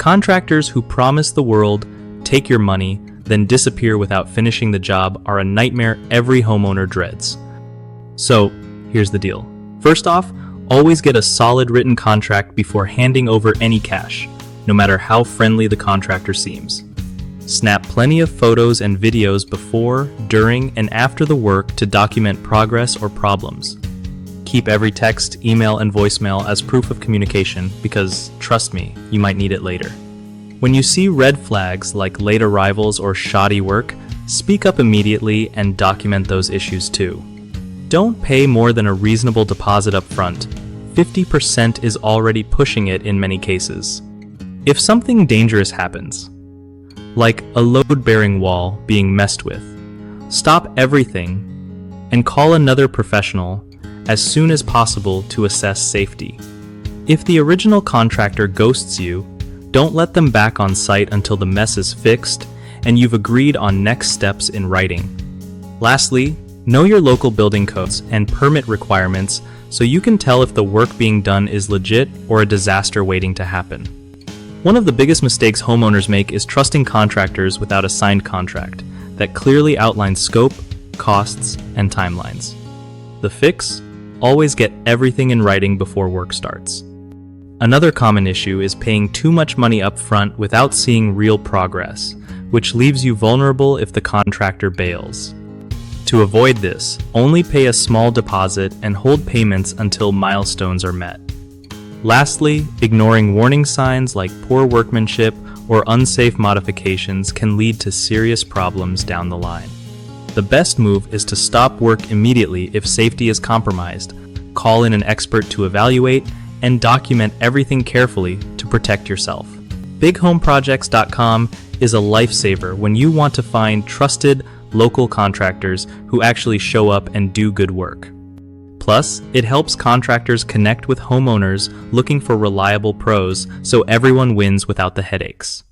Contractors who promise the world, take your money, then disappear without finishing the job are a nightmare every homeowner dreads. So, here's the deal. First off, always get a solid written contract before handing over any cash, no matter how friendly the contractor seems. Snap plenty of photos and videos before, during, and after the work to document progress or problems. Keep every text, email, and voicemail as proof of communication because, trust me, you might need it later. When you see red flags like late arrivals or shoddy work, speak up immediately and document those issues too. Don't pay more than a reasonable deposit up front. 50% is already pushing it in many cases. If something dangerous happens, like a load-bearing wall being messed with, stop everything and call another professional as soon as possible to assess safety. If the original contractor ghosts you, don't let them back on site until the mess is fixed and you've agreed on next steps in writing. Lastly, know your local building codes and permit requirements so you can tell if the work being done is legit or a disaster waiting to happen. One of the biggest mistakes homeowners make is trusting contractors without a signed contract that clearly outlines scope, costs, and timelines. The fix? Always get everything in writing before work starts. Another common issue is paying too much money up front without seeing real progress, which leaves you vulnerable if the contractor bails. To avoid this, only pay a small deposit and hold payments until milestones are met. Lastly, ignoring warning signs like poor workmanship or unsafe modifications can lead to serious problems down the line. The best move is to stop work immediately if safety is compromised, call in an expert to evaluate, and document everything carefully to protect yourself. BigHomeProjects.com is a lifesaver when you want to find trusted local contractors who actually show up and do good work. Plus, it helps contractors connect with homeowners looking for reliable pros so everyone wins without the headaches.